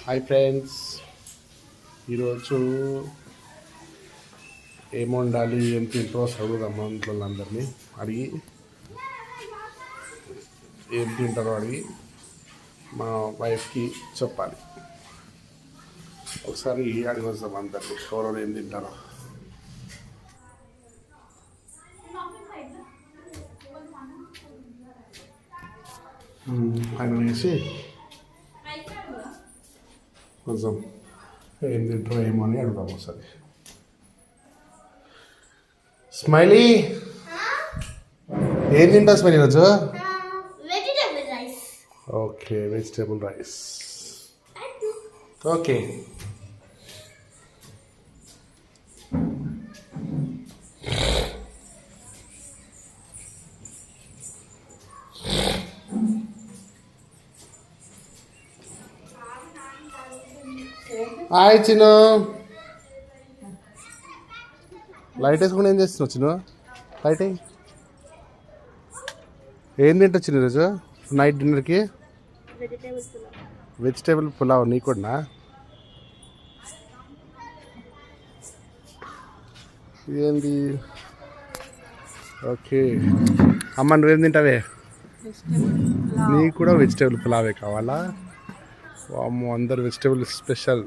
Hi friends, ఈరోజు ఏం వండాలి ఏం తింటారో అడుగుదాం అందరినీ అడిగి ఏం తింటారో అడిగి మా వైఫ్కి చెప్పాలి. ఒకసారి అడిగి వస్తాం అందరినీ ఎవరో ఏం తింటారో. ఆయన వేసి కొంచెం ఏం తింటారో ఏమో అని అడుగుదాం ఒకసారి. స్మైలీ, ఏం తింటా స్మైలీ ఈరోజు? Okay, vegetable rice. Okay, hi చిన్న. లైట్ వేసుకుని ఏం చేస్తున్నావు చిన్న? లైట్ ఏం తింటా చిన్న ఈరోజు నైట్ డిన్నర్కి? వెజిటేబుల్ పులావ్. నీ కూడా ఏంది? ఓకే అమ్మ, నువ్వేం తింటావే? నీకు కూడా వెజిటేబుల్ పులావే కావాలా? వామ్మో, అందరు vegetable special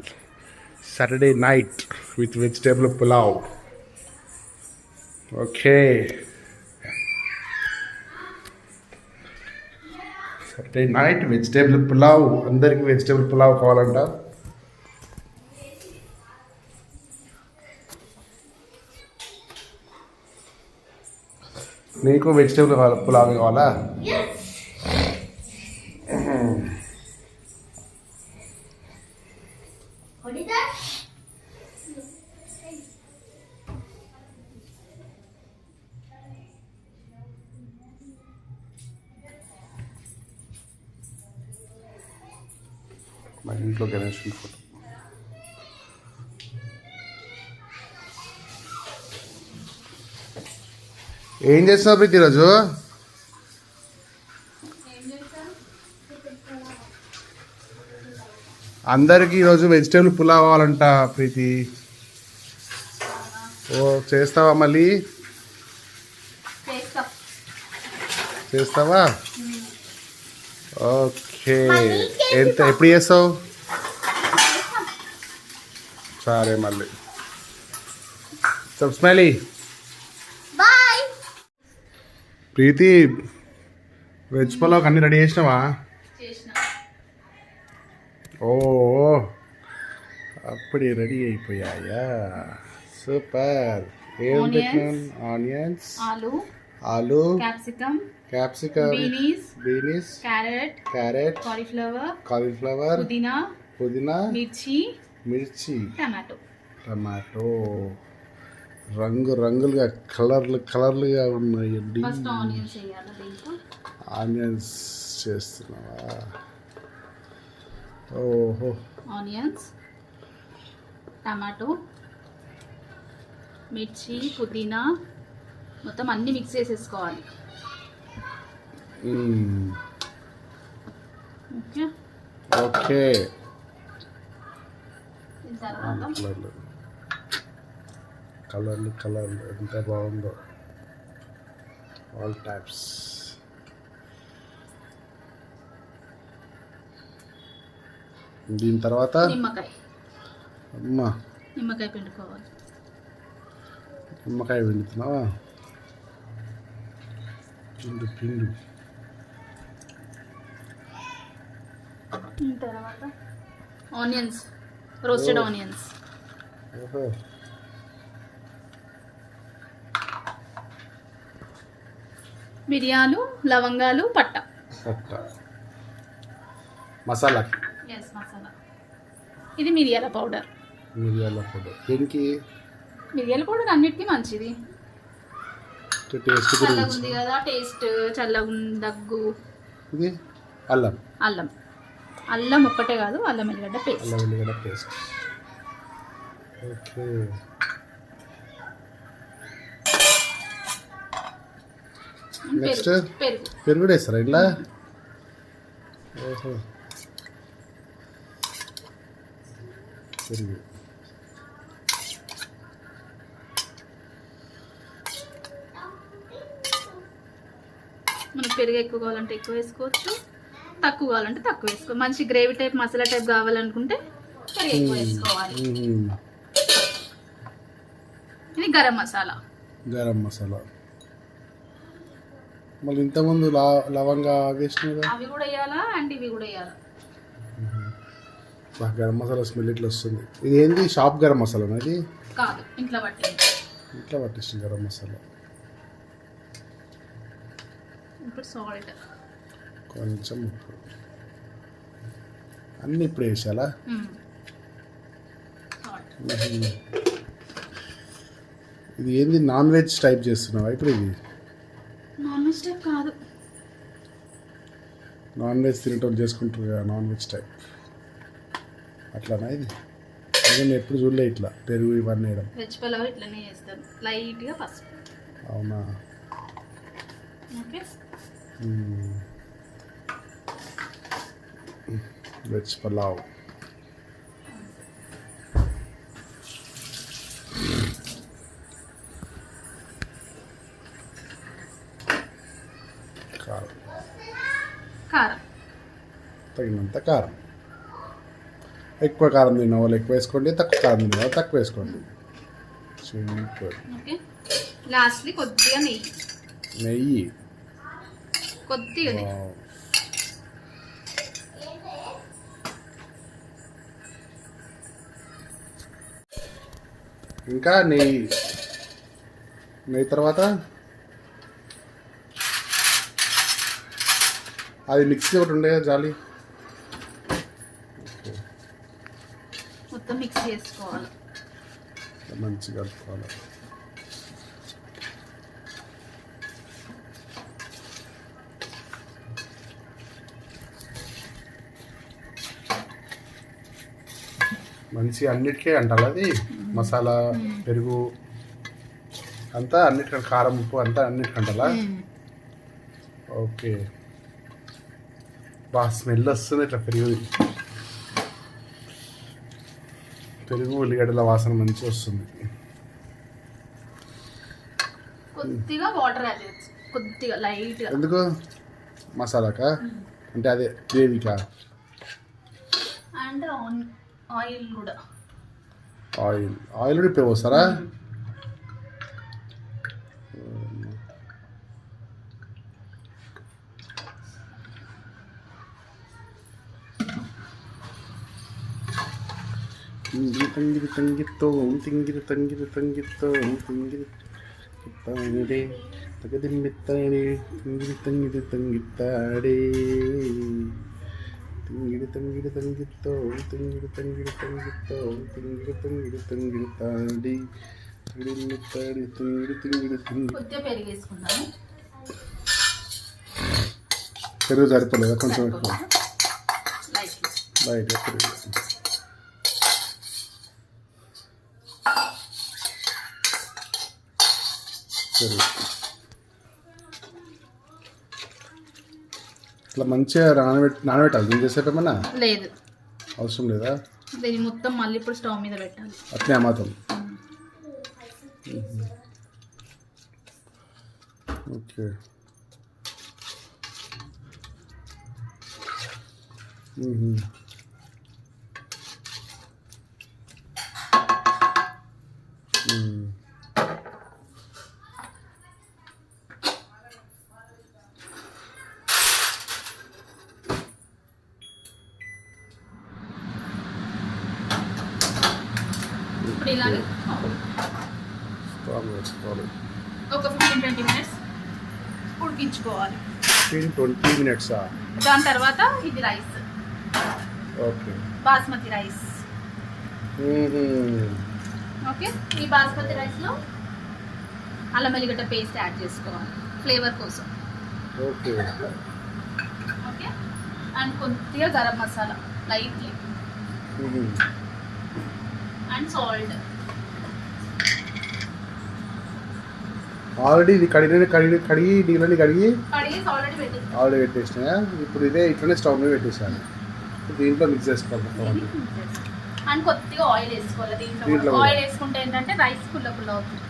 Saturday night with vegetable pulao. Okay, Saturday night vegetable pulao. అందరికి వెజిటేబుల్ పులావ్ కావాలంట. నీకు వెజిటేబుల్ పులావ్ కావాలా? మా ఇంట్లో గణేష్ ఫోటో. ఏం చేస్తున్నావు ప్రీతి ఈరోజు? అందరికీ ఈరోజు వెజిటేబుల్ పులావ్ కావాలంట ప్రీతి. ఓ, చేస్తావా మళ్ళీ? చేస్తావా? ఓకే, ఎప్పుడు చేస్తావు? సరే మళ్ళీ స్మైలీ. ప్రీతి, వెజ్ పులావ్ అన్నీ రెడీ చేసినావా? ఓ, అప్పుడే రెడీ అయిపోయాయా? సూపర్. ఏం పెట్టినాను? ఆనియన్స్, ఆలు, క్యాప్సికమ్, బీనీస్, క్యారెట్, కాలీఫ్లవర్, పుదీనా, మిర్చి, టమాటో. రంగులుగా కలర్లుగా ఉన్నాయండి. ఆనియన్స్ చేస్తున్నావా? ఓహో, ఆనియన్స్, టమాటో, మిర్చి, పుదీనా మొత్తం అన్ని మిక్స్ చేసేసుకోవాలి. Okay okay. కలర్లు ఎంత బాగుందో, ఆల్ టైప్స్. దీని తర్వాత నిమ్మకాయ. అమ్మా, నిమ్మకాయ పిండుకోవాలి. నిమ్మకాయ పిండుతున్నావా? పిండు. తర్వాత ఆనియన్స్, రోస్టెడ్ ఆనియన్స్. ఓహో, మిరియాలు, లవంగాలు, పట్ట. మసాలా. మసాలా. ఇది మిరియాల పౌడర్. దేనికి? మిరియాల పౌడర్ అన్నిటికీ మంచిది. టేస్ట్ చల్లగా ఉంది కదా, టేస్ట్ చల్లగా దగ్గు. ఇది అల్లం ఒక్కటే కాదు, అల్లం ఎల్లిగడ్డ పేస్ట్. ఓకే, నెక్స్ట్ పెరుగు కూడా వేస్తారా ఇలా? ఓహో, పెరుగు. మనకు పెరుగు ఎక్కువ కావాలంటే ఎక్కువ వేసుకోవచ్చు, తక్కువ కావాలంటే తక్కువ వేసుకోవాలి. మంచి గ్రేవీ టైప్ మసాలా టైప్ కావాలనుకుంటే పెరుగు ఎక్కువ వేసుకోవాలి. ఇది గరం మసాలా. గరం మసాలా మళ్ళీ ఇంతకుముందు లవంగా వేసినాయి. అవి కూడా వేయాలా అండ్ ఇవి కూడా వేయాలా. గరం మసాలా స్మెల్ ఇట్లా వస్తుంది. ఇది ఏంది షాప్ గరం మసాలా? ఇది కాదు, ఇంట్లో పట్టింది. ఇంట్లో పట్టించిన గరం మసాలా. ఇప్పుడు సాల్ట్ కొంచెం ఉప్పు. అన్నీ ఇప్పుడు వేసాలా? ఇది ఏంది నాన్ వెజ్ టైప్ చేస్తున్నావా ఇప్పుడు? ఇది నాన్ వెజ్ టైప్ కాదు. నాన్ వెజ్ తినేటోళ్ళు చేసుకుంటారు కదా నాన్ వెజ్ టైప్, అట్లానా? ఇది నేను ఎప్పుడు చూడలే ఇట్లా పెరుగు ఇవన్నీ వేయడం. వెజ్ పలావ్ ఇట్లనే చేస్తాను, లైట్గా పసుపు. అవునా? ఓకే. వెజ్ పలావ్. కారం. కారం తగినంత కారం. ఎక్కువ కారం తిన్న వాళ్ళు ఎక్కువ వేసుకోండి, తక్కువ కారం తిన్న వాళ్ళు తక్కువ వేసుకోండి. సింపుల్. ఓకే. లాస్ట్లీ కొద్దిగా నెయ్యి. నెయ్యి కొద్దిగా నెయ్యి. ఇంకా నెయ్యి. నెయ్యి తర్వాత అది మిక్సీ ఒకటి ఉండే జాలి, మొత్తం మిక్స్ చేసుకోవాలి. మంచిగా కలుపుకోవాలి. మంచిగా అన్నిటికీ అంటారు అది మసాలా పెరుగు అంతా అన్నిటికీ, కారం ఉప్పు అంతా అన్నిటికీ అంటారా? ఓకే. బాగా స్మెల్ వస్తుంది ఇట్లా పెరుగు ఉల్లిగడ్డల వాసన మంచిగా వస్తుంది. కొద్దిగా వాటర్ యాడ్ చేయొచ్చు, కొద్దిగా లైట్గా. ఎందుకు? మసాలాకా అంటే అదే గ్రేవీకా? అండ్ ఆయిల్ కూడా. ఆయిల్ కూడా ఇప్పుడు వస్తారా? తింగిరి తంగితో తింగిరి తంగిరి తంగితో తింగిరి తాడే తగదిమ్మిత్తాడే తింగిరి తంగిరి తంగిత్తాడే తింగిరి తంగిరి తంగితో తింగిరి తంగిరి తంగితో తింగిరి తంగిరి తంగితాడి తింగిరి తింగిరి తింగిరి తింగిరి. కొద్దిగా పెరుగు వేసుకుంటాను. పెరుగు సరిపోలేదా? కొంచెం ఎక్కువ లైట్గా. లైట్గా పెరుగు. పెరుగు ఇట్లా మంచిగా నానబెట్టాలి. దీన్ని చేసేపేమన్నా లేదు, అవసరం లేదా? దీన్ని మొత్తం మళ్ళీ ఇప్పుడు స్టవ్ మీద పెట్టాలి. అట్నే మాత్రం. ఓకే. ఇప్పుడు ఇలాగే ఒక 15-20 మినిట్స్ ఉడికించుకోవాలి. 15-20 మినిట్సా? దాని తర్వాత ఇది rice. Okay. Basmati rice. Okay. ఈ బాస్మతి రైస్లో అల్లం వెల్లిగడ్డ పేస్ట్ యాడ్ చేసుకోవాలి ఫ్లేవర్ కోసం. ఓకే. ఓకే. అండ్ కొద్దిగా garam masala lightly and salt. Already ఇది కడిగి నీళ్ళని కడిగి ఆల్రెడీ పెట్టేసినా. ఇప్పుడు ఇదే ఇట్లనే స్టవ్ మీద పెట్టేసాను. దీంట్లో మిక్స్ చేసుకోవాలి. అండ్ కొద్దిగా ఆయిల్ వేసుకోవాలి దీంట్లో దీంట్లో కూడా. కూడా. ఆయిల్ వేసుకుంటే ఏంటంటే రైస్ పుల్ల పుల్ల అవుతుంది.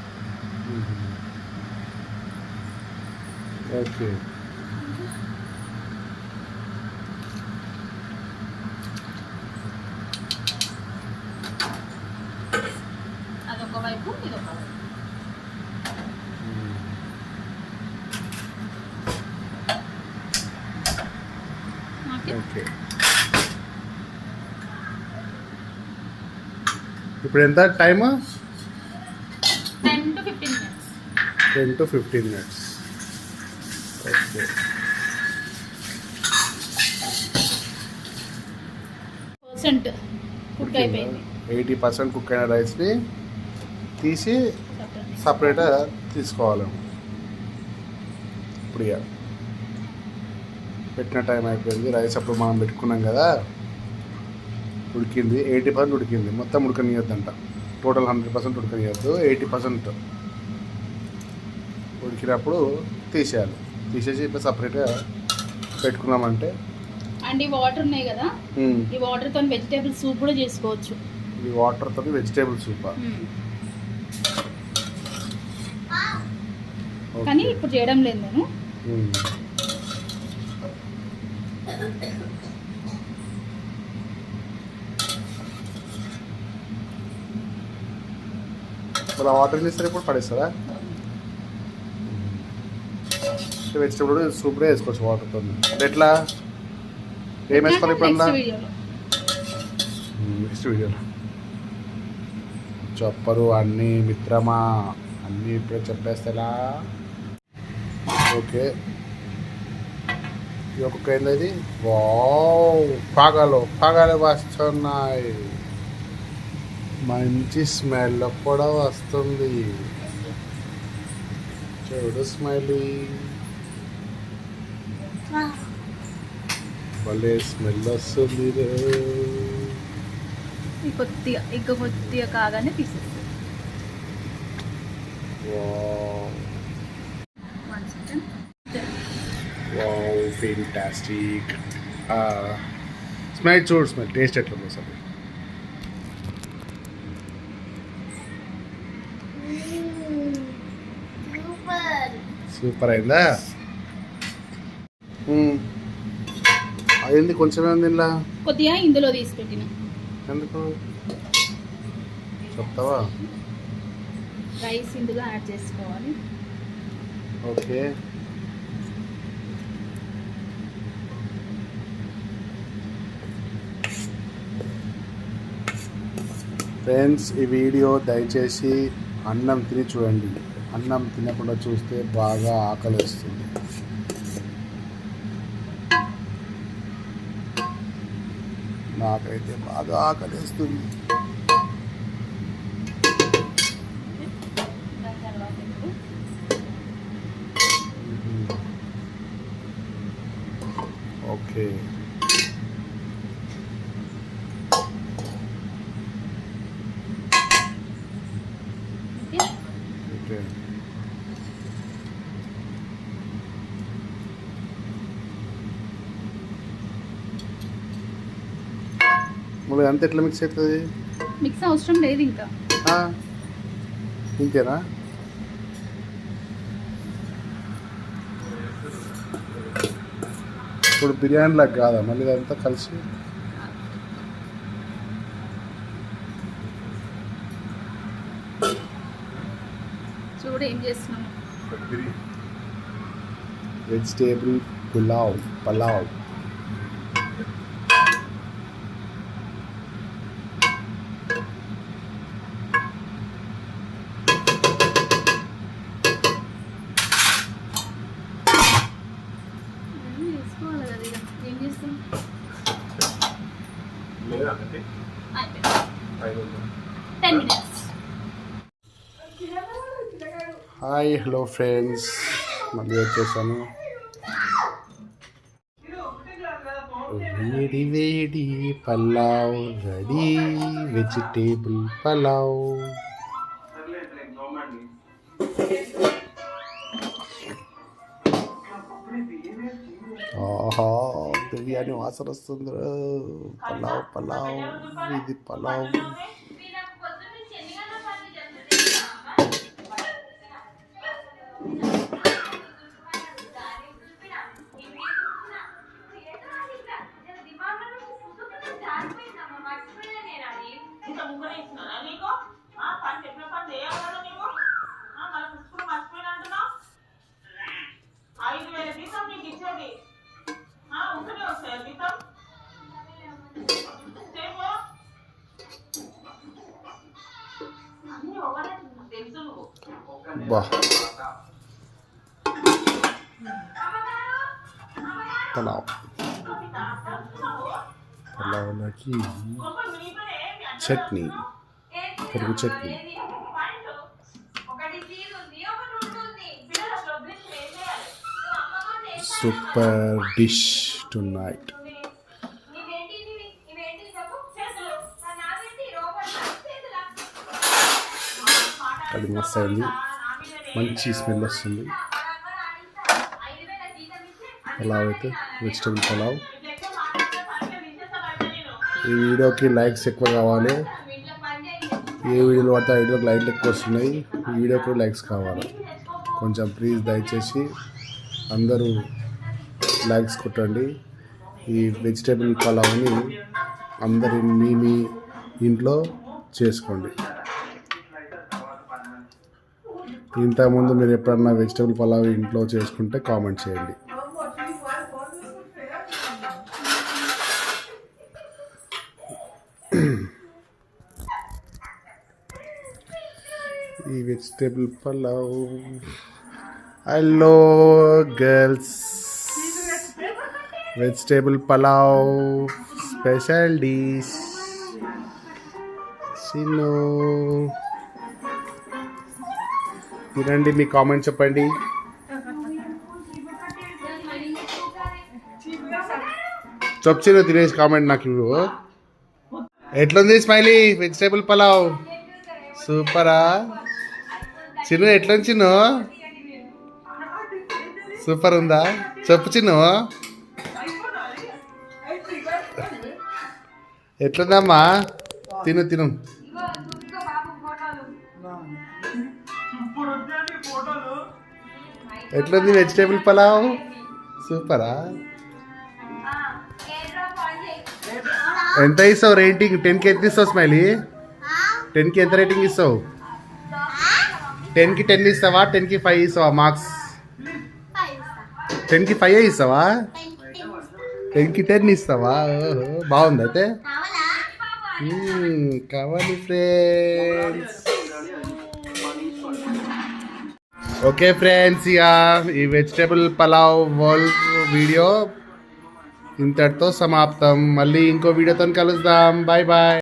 ఓకే. అదొక వైపు ఇదొక వైపు. ఓకే. ఓకే. ఇప్పుడు ఎంత time? 10 to 15 minutes. 10 to 15 minutes. Okay. % Cook అయిపోయింది. 80% కుక్ అయిన రైస్ని తీసి సపరేట్గా తీసుకోవాలి. ఇప్పుడు ఇక పెట్టిన టైం అయిపోయింది. రైస్ అప్పుడు మనం పెట్టుకున్నాం కదా, ఉడికింది. 80% ఉడికింది. మొత్తం ఉడకనియద్దంట. టోటల్ 100% ఉడకనియద్దు. 80% ఉడికినప్పుడు తీసేయాలి. తీసేసి ఇట్లా సపరేట్గా పెట్టుకున్నామంటే. అండ్ ఈ వాటర్ ఉన్నాయి కదా, ఈ వాటర్ తో వెజిటేబుల్ సూప్ కూడా చేసుకోవచ్చు. ఈ వాటర్ తో వెజిటేబుల్ సూప్. కానీ ఇప్పుడు చేయడం లేదు నేను. మరి వాటర్ చేస్తారు ఇప్పుడు పడేస్తారా? వెజిటేబుల్ సూప్ వేసుకోవచ్చు వాటర్తో. అంటే ఎట్లా ఏం వేసుకోవాలి ఇప్పుడు? నెక్స్ట్ వీడియోలో చెప్పరు అన్నీ మిత్రమా, అన్నీ ఇప్పుడే చెప్పేస్తా. ఓకే. ఇది ఒక్కొక్క ఏంది? వావ్, పాగాలు వస్తున్నాయి. మంచి స్మెల్ కూడా వస్తుంది. చూడు స్మైలీ, భలే స్మెల్ వస్తుంది. కొద్దిగా కాగానే తీసేస్తాను. Wow, fantastic. స్మెల్ చూడు, స్మెల్ టేస్ట్ ఎట్లా ఉంది అసలు? సూపర్ అయిందా? అయింది. కొంచెమే ఉంది ఇలా. కొద్దిగా ఇందులో తీసి పెట్టిన. ఎందుకు చెప్తావా? రైస్ ఇందులో యాడ్ చేసుకోవాలి. ఓకే. ఫ్రెండ్స్, ఈ వీడియో దయచేసి అన్నం తిని చూడండి. అన్నం తినకుండా చూస్తే బాగా ఆకలి వేస్తుంది. నాకైతే బాగా ఆకలి వేస్తుంది. ఓకే. ఓకే. మరి అంత ఎట్లా మిక్స్ అవుతుంది? మిక్స్ అవసరం లేదు ఇంకా. ఇంతేనా? ఇప్పుడు బిర్యానీలాగా కాదా మళ్ళీ ఇదంతా కలిసి? చూడు ఏం చేస్తున్నాము. వెజిటేబుల్ పలావ్. ఏం చేస్తాం? 10 minutes. హాయ్, హలో ఫ్రెండ్స్, మళ్ళీ వచ్చేసాను. వేడి వేడి పలావ్ రెడీ. వెజిటేబుల్ పలావ్. ఆహా, బిర్యానీ వాసన వస్తుంది. పలావ్ పలావ్, ఇది పలావ్. బా పలావ్, పలావ్లోకి చట్నీ, పెరుగు chutney. Super dish to night. అది మస్తు అయింది, మంచి స్మెల్ వస్తుంది. పలావ్ అయితే వెజిటబుల్ పలావ్. ఈ వీడియోకి లైక్స్ ఎక్కువ కావాలి. ఏ వీడియోలు పడితే ఆ వీడియోకి లైక్లు ఎక్కువ వస్తున్నాయి. ఈ వీడియోకి లైక్స్ కావాలి కొంచెం ప్లీజ్. దయచేసి అందరూ లైక్స్ కొట్టండి. ఈ వెజిటబుల్ పలావ్ని అందరి మీ ఇంట్లో చేసుకోండి. ఇంతకుముందు మీరు ఎప్పుడన్నా వెజిటబుల్ పలావ్ ఇంట్లో చేసుకుంటే కామెంట్ చేయండి. ఈ vegetable pulao. Hello girls, vegetable pulao special dish. చిన్నో తినండి, మీ కామెంట్ చెప్పండి. చిన్న తినేసి కామెంట్ నాకు ఇవ్వు. ఎట్లుంది స్మైలీ వెజిటేబుల్ పలావ్? సూపరా చిన్ను? ఎట్లుంది చిన్ను? సూపర్ ఉందా? చెప్పు చిన్ను, ఎట్లుందమ్మా? తిను తిను. ఎట్లుంది వెజిటేబుల్ పలావ్? సూపరా? ఎంత ఇస్తావు రేటింగ్? 10కి ఎంత ఇస్తావు స్మైలీ? 10కి ఎంత రేటింగ్ ఇస్తావు? 10కి 10 ఇస్తావా? 10కి 5 ఇస్తావా మార్క్స్? 10కి 5 ఇస్తావా? 10కి 10 ఇస్తావా? ఓహో బాగుంది అయితే. కావాలి ఫ్రెండ్స్. ఓకే ఫ్రెండ్స్, ఇక ఈ వెజిటేబుల్ పలావ్ వరల్డ్ వీడియో ఇంతటితో సమాప్తం. మళ్ళీ ఇంకో వీడియోతో కలుద్దాం. Bye bye.